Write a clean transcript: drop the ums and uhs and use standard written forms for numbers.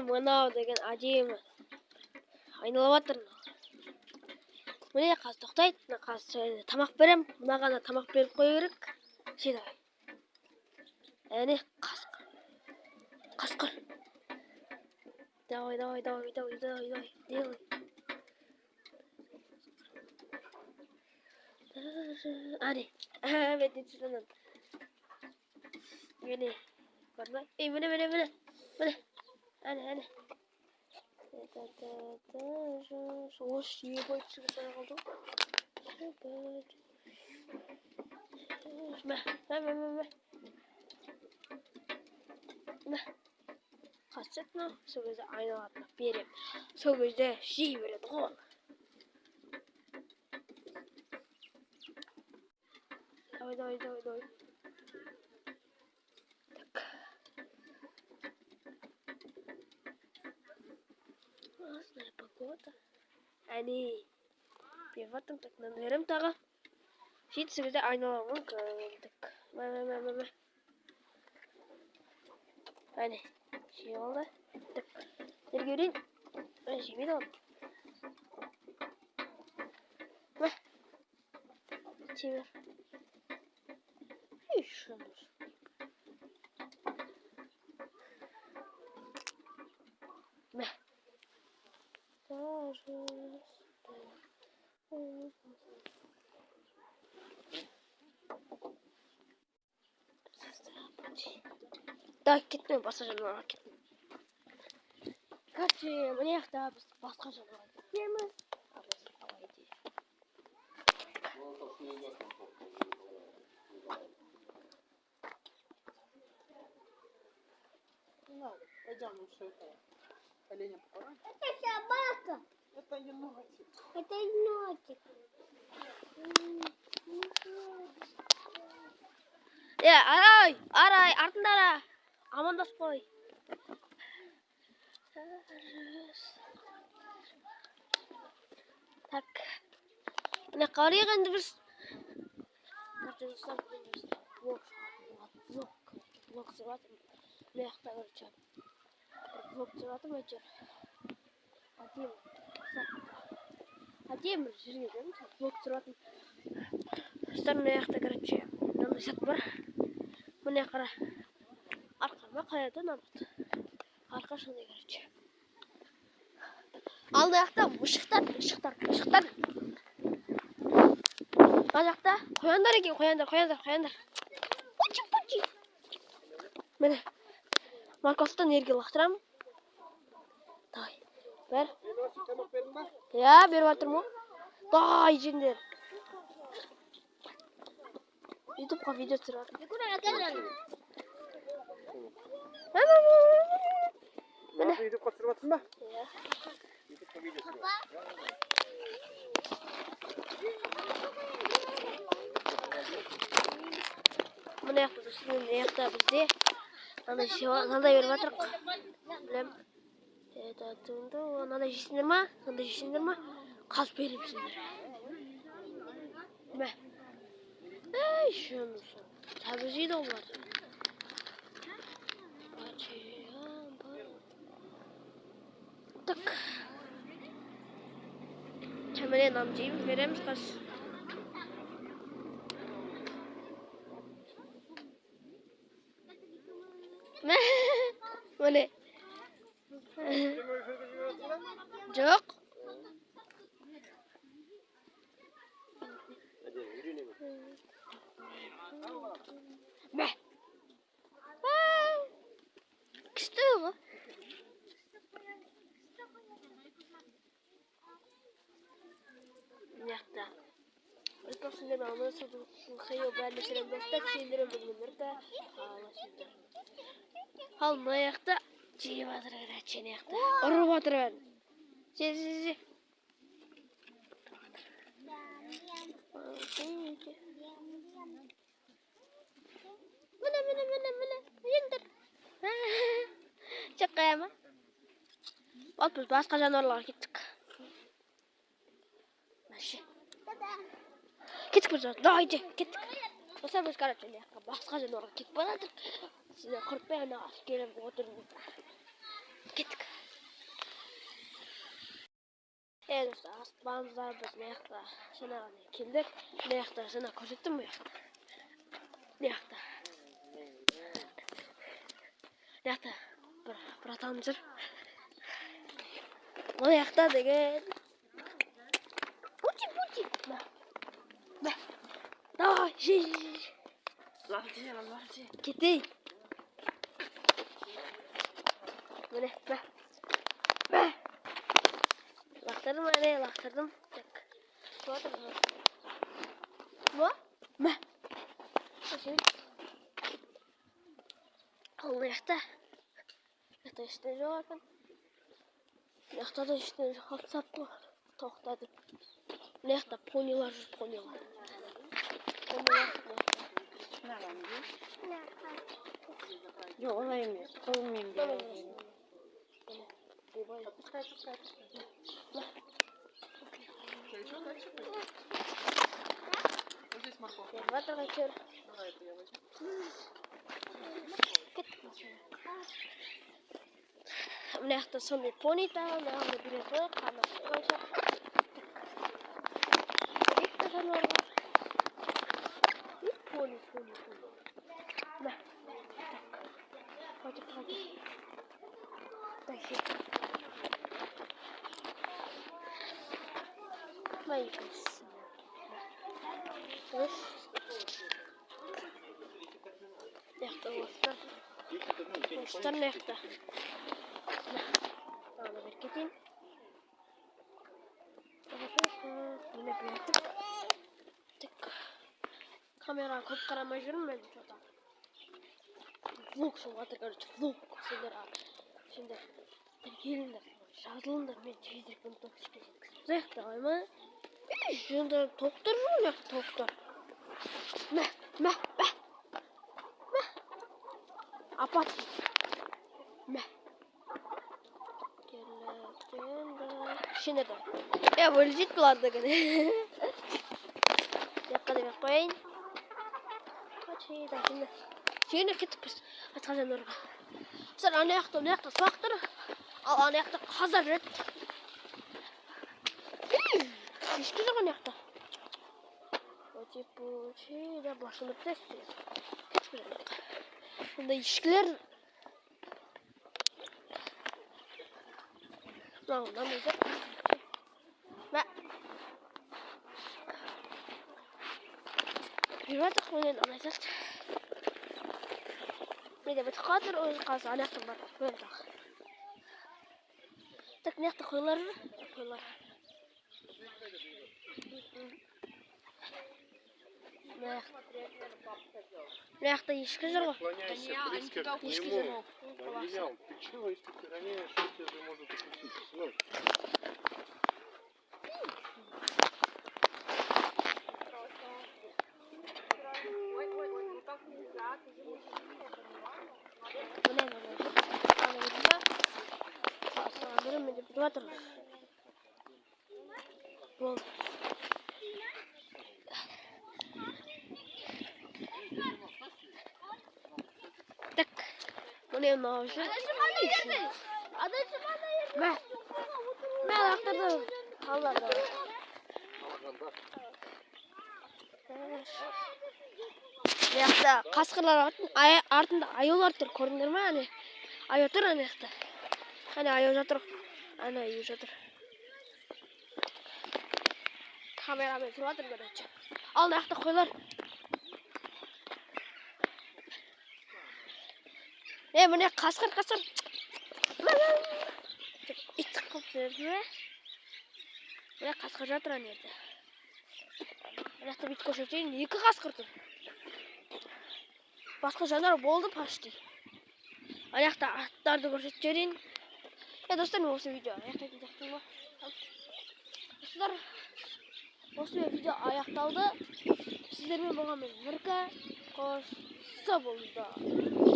мынау деген әдемі айналып жатыр. Міне қазір тоқтайды. Мына қазір тамақ берем. Мынаған тамақ беріп қою керек. Ше давай. Әне қасқыр. Давай. Делай. Әне. Бетін шыранан. Міне. Көрді? Міне. Әне. Осы ебай түсіп қалды. Мә. Қасет мынау. Сол кезде айналатынып берем. Сол кезде жей береді ғой. Давай. Классная погода. Әне. Беріваттым так нанверім тағы. Жетісі кезде айналамын көндік. Мә. Әне. Жей алды. Дерге өрейін. Жемейді алды. Мә. Жемер. Шыныр. Мә. Да, кетпен басқа жануарға кетпен. Короче, міне жақта біз басқа жануарға кетеміз. Пойдем лучше это. Оленя покормим. Это собака. Это енотик. Это енотик. Арай, артындара. Амандас қой. Так. Міне қарайық енді біз. Влог сұратын. Міне жақта көріп влог сұратын өтер. Әдемі жерге дедім. Влог сұратын. Остан міне жақта көріп мынандай сәт бар. Міне қара. Арқама қаяды намыт. Арқа шындай көріп. Алды жақта мұшықтар. Ал жақта қояндар екен, қояндар. Пучи. Міне. Марковтан ерге лақтырамын. Давай. Бер. Тамақ бердің ба? Я, беріп жатырмын ғой. Дай жеңдер. Ютубқа видео түсіріп жатырмын. Міне. Ютубқа түсіріп жатырсың ба? Иә. Ютубқа видео түсіріп. Мына жақта бізде мынандай беріп жатырық. Білем. Мынандай жейсіңдер ма? Қаз беріпсіңдер. Мә. Шын. Тәбіз еді олар. Так. Кәмеле нам жейміз, береміз қаз. Міне. Жоқ. Мә. Күшті ғой. Мияқта. Өткісінде мәлімі сұлдың қиыл бәріне сәлемдесті. Сендірім бүгіндерді. Ал маяқта жеп жатыр кәрәтші маяқта. Ұрып жатыр бәрін. Же. Міне. Ендір. Шыққая ма? Ол біз басқа жануарларға кеттік. Мәші. Кеттік біз жатыр. Давай, кеттік. Осы біз кәрәтші маяққа басқа жануарға кетіп барадық. Сізден құртпай ана келіп отырмын. Кеттік. Dostlar, aspağımızlar biz ne yakta şuna keldik. Ne yakta şuna koşuttum bu yakta. Ne yakta. Ne yakta. Bir atancır. Bu yakta degen. Puçi. Bah. Давай, Ларчи. Gitti. Böyle Laktırdım öyle laktırdım. Bu? Ne? Allah yakta. Yakta işte ne var? Yakta da işte hapsap bu. Toxtadı. Ne yakta ponilar. Yok ona yemeyiz. Kovmayayım diye. Пускай. Вот здесь морковка. Ватер вечер. Давай это я возьму. Мне это сами понита, на мне берет, она сколько. Это же норма. И пони. На. Так. Хватит. Тащи. Мои писы. Слышь? Нехта olsun. Olsun nехта. Tamam bir gideyim. Yine bir tık. Kamera kop karama yürüyorum şurada. Vlog şu atı görüş. Vlog şimdi gelin жазылыңдар мен тезірек bunu Зехта ма? Şimdi тоқтар mı тоқтар? Мә. Апат. Мә. Şimdi de. Ya böyle ciddilerdi gene. Yakada bir koyayım. Kaçıyı da şimdi. Şimdi gittik biz. Atacağım oraya. Sen anne yaktı soğuktır. Al anne yaktı hazır et. İşte zaman yaktı. O tip bu şey de başını testi. Hiç güzel yok. Bunda ilişkiler. Lan neyse. Ve bir vakit koyun anlayacak. Bir de بتخاطر وقاص على ناخد مرة وين تاخ تك ناخد خيلر ناخد يشكجر Склоняйся близко к нему. Даниэл, ты чего, если ты роняешь, что тебя же может укусить? Сынок. Так, мне ножи. Ben aktırdım. Allah'ım. Yakta kaskılar артында аюлар тұр, көрдіңдер ме? Ане аю тұр ана жақта. Ане аю жатыр. Ана аю жатыр. Камерамен түсіріп жатырмын короче. Ал мына жақта қойлар. Міне қасқыр. Ит қылып жүрді ме? Міне қасқыр жатыр ана жерде. Ана жақта бүйтіп көрсетейін, екі қасқыр тұр. Басқа жануар болды почти. Ана жақта аттарды көрсетіп жіберейін. Достар, мен осы видео аяқтайтын сияқтымын. Достар, осы видео аяқталды. Сіздермен болған мен Нұрка. Қош болыңыздар.